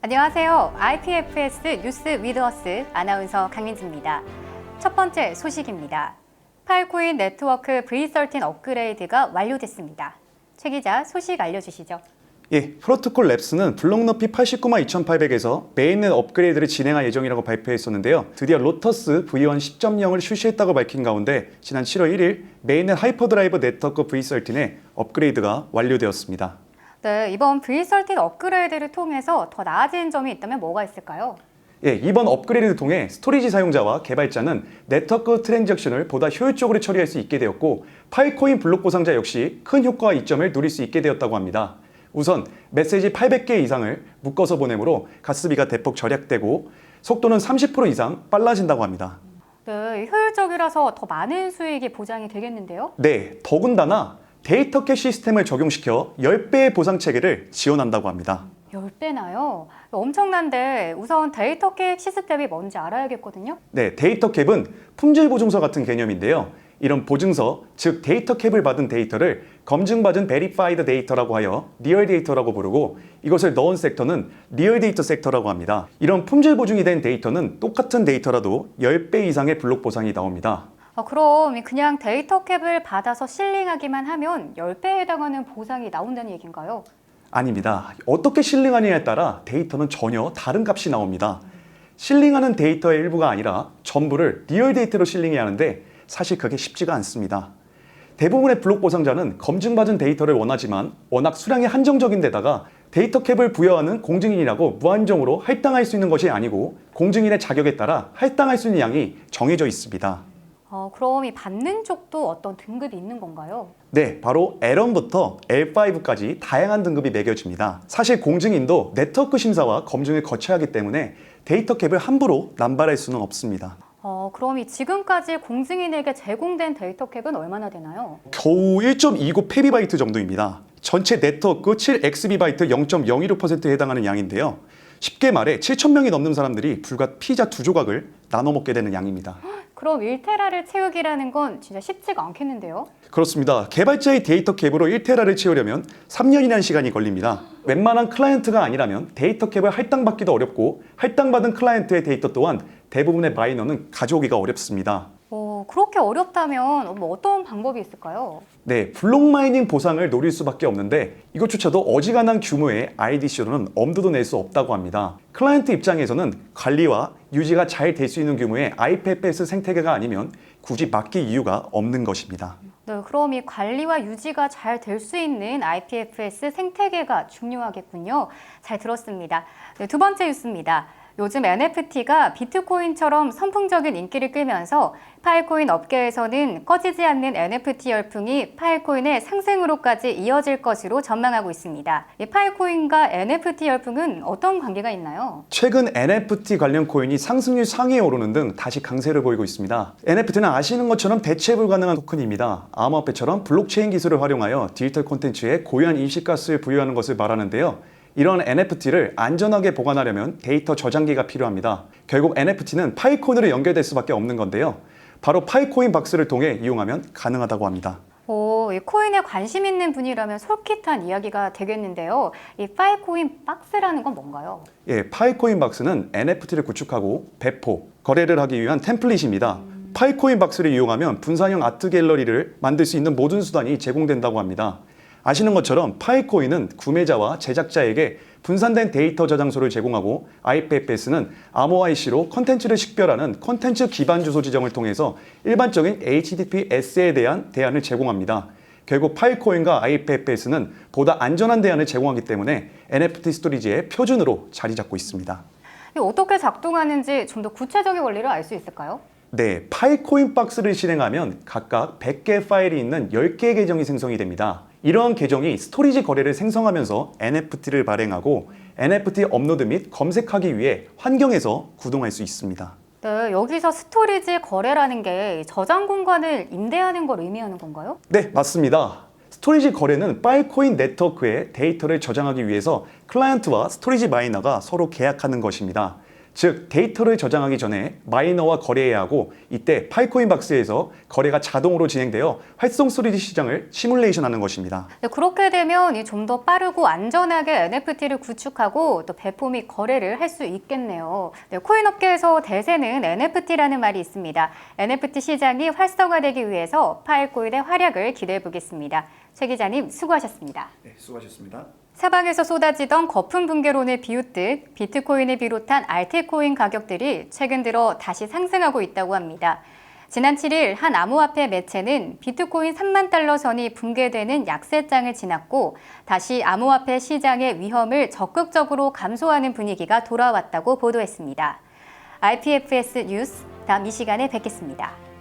안녕하세요. IPFS 뉴스 위드어스 아나운서 강민지입니다. 첫 번째 소식입니다. 파일코인 네트워크 V13 업그레이드가 완료됐습니다. 최 기자, 소식 알려주시죠. 프로토콜 랩스는 블록 높이 89만 2800에서 메인넷 업그레이드를 진행할 예정이라고 발표했었는데요. 드디어 로터스 V1 10.0을 출시했다고 밝힌 가운데 지난 7월 1일 메인넷 하이퍼드라이브 네트워크 V13의 업그레이드가 완료되었습니다. 네, 이번 V13 업그레이드를 통해서 더 나아진 점이 있다면 뭐가 있을까요? 이번 업그레이드를 통해 스토리지 사용자와 개발자는 네트워크 트랜잭션을 보다 효율적으로 처리할 수 있게 되었고 파일코인 블록 보상자 역시 큰 효과와 이점을 누릴 수 있게 되었다고 합니다. 우선 메시지 800개 이상을 묶어서 보내므로 가스비가 대폭 절약되고 속도는 30% 이상 빨라진다고 합니다. 네, 효율적이라서 더 많은 수익이 보장이 되겠는데요? 네, 더군다나 데이터 캡 시스템을 적용시켜 10배의 보상 체계를 지원한다고 합니다. 10배나요? 엄청난데 우선 데이터 캡 시스템이 뭔지 알아야겠거든요? 네, 데이터 캡은 품질 보증서 같은 개념인데요. 이런 보증서, 즉 데이터 캡을 받은 데이터를 검증받은 베리파이드 데이터라고 하여 리얼 데이터라고 부르고 이것을 넣은 섹터는 리얼 데이터 섹터라고 합니다. 이런 품질 보증이 된 데이터는 똑같은 데이터라도 10배 이상의 블록 보상이 나옵니다. 그럼 그냥 데이터 캡을 받아서 실링하기만 하면 10배에 해당하는 보상이 나온다는 얘기인가요? 아닙니다. 어떻게 실링하느냐에 따라 데이터는 전혀 다른 값이 나옵니다. 실링하는 데이터의 일부가 아니라 전부를 리얼 데이터로 실링해야 하는데 사실 그게 쉽지가 않습니다. 대부분의 블록 보상자는 검증받은 데이터를 원하지만 워낙 수량이 한정적인 데다가 데이터 캡을 부여하는 공증인이라고 무한정으로 할당할 수 있는 것이 아니고 공증인의 자격에 따라 할당할 수 있는 양이 정해져 있습니다. 그럼 이 받는 쪽도 어떤 등급이 있는 건가요? 네, 바로 L1부터 L5까지 다양한 등급이 매겨집니다. 사실 공증인도 네트워크 심사와 검증을 거쳐야 하기 때문에 데이터 캡을 함부로 남발할 수는 없습니다. 그럼 이 지금까지 공증인에게 제공된 데이터 캡은 얼마나 되나요? 겨우 1.29 페비바이트 정도입니다. 전체 네트워크 7XB바이트 0.016%에 해당하는 양인데요. 쉽게 말해 7,000명이 넘는 사람들이 불과 피자 2조각을 나눠 먹게 되는 양입니다. 그럼 1테라를 채우기라는 건 진짜 쉽지가 않겠는데요? 그렇습니다. 개발자의 데이터 캡으로 1테라를 채우려면 3년이라는 시간이 걸립니다. 웬만한 클라이언트가 아니라면 데이터 캡을 할당받기도 어렵고 할당받은 클라이언트의 데이터 또한 대부분의 마이너는 가져오기가 어렵습니다. 그렇게 어렵다면 어떤 방법이 있을까요? 네, 블록 마이닝 보상을 노릴 수밖에 없는데 이것조차도 어지간한 규모의 IDC로는 엄두도 낼 수 없다고 합니다. 클라이언트 입장에서는 관리와 유지가 잘 될 수 있는 규모의 IPFS 생태계가 아니면 굳이 맡길 이유가 없는 것입니다. 네, 그럼 이 관리와 유지가 잘 될 수 있는 IPFS 생태계가 중요하겠군요. 잘 들었습니다. 네, 두 번째 뉴스입니다. 요즘 NFT가 비트코인처럼 선풍적인 인기를 끌면서 파일코인 업계에서는 꺼지지 않는 NFT 열풍이 파일코인의 상승으로까지 이어질 것으로 전망하고 있습니다. 이 파일코인과 NFT 열풍은 어떤 관계가 있나요? 최근 NFT 관련 코인이 상승률 상위에 오르는 등 다시 강세를 보이고 있습니다. NFT는 아시는 것처럼 대체 불가능한 토큰입니다. 암호화폐처럼 블록체인 기술을 활용하여 디지털 콘텐츠에 고유한 인식가스를 부여하는 것을 말하는데요. 이런 NFT를 안전하게 보관하려면 데이터 저장기가 필요합니다. 결국 NFT는 파일코인으로 연결될 수밖에 없는 건데요. 바로 파일코인 박스를 통해 이용하면 가능하다고 합니다. 이 코인에 관심 있는 분이라면 솔깃한 이야기가 되겠는데요. 이 파일코인 박스라는 건 뭔가요? 파일코인 박스는 NFT를 구축하고 배포, 거래를 하기 위한 템플릿입니다. 파일코인 박스를 이용하면 분산형 아트 갤러리를 만들 수 있는 모든 수단이 제공된다고 합니다. 아시는 것처럼 파일코인은 구매자와 제작자에게 분산된 데이터 저장소를 제공하고 IPFS는 암호화이시로 콘텐츠를 식별하는 콘텐츠 기반 주소 지정을 통해서 일반적인 HTTPS에 대한 대안을 제공합니다. 결국 파일코인과 IPFS는 보다 안전한 대안을 제공하기 때문에 NFT 스토리지의 표준으로 자리 잡고 있습니다. 어떻게 작동하는지 좀 더 구체적인 원리를 알 수 있을까요? 네, 파일코인 박스를 실행하면 각각 100개 파일이 있는 10개의 계정이 생성이 됩니다. 이러한 계정이 스토리지 거래를 생성하면서 NFT를 발행하고 NFT 업로드 및 검색하기 위해 환경에서 구동할 수 있습니다. 네, 여기서 스토리지 거래라는 게 저장 공간을 임대하는 걸 의미하는 건가요? 네, 맞습니다. 스토리지 거래는 파일코인 네트워크에 데이터를 저장하기 위해서 클라이언트와 스토리지 마이너가 서로 계약하는 것입니다. 즉 데이터를 저장하기 전에 마이너와 거래해야 하고 이때 파이코인 박스에서 거래가 자동으로 진행되어 활성 3D 시장을 시뮬레이션하는 것입니다. 네, 그렇게 되면 좀 더 빠르고 안전하게 NFT를 구축하고 또 배포 및 거래를 할 수 있겠네요. 네, 코인 업계에서 대세는 NFT라는 말이 있습니다. NFT 시장이 활성화되기 위해서 파이코인의 활약을 기대해 보겠습니다. 최 기자님 수고하셨습니다. 네, 수고하셨습니다. 사방에서 쏟아지던 거품 붕괴론을 비웃듯 비트코인을 비롯한 알트코인 가격들이 최근 들어 다시 상승하고 있다고 합니다. 지난 7일 한 암호화폐 매체는 비트코인 3만 달러 선이 붕괴되는 약세장을 지났고 다시 암호화폐 시장의 위험을 적극적으로 감소하는 분위기가 돌아왔다고 보도했습니다. IPFS 뉴스 다음 이 시간에 뵙겠습니다.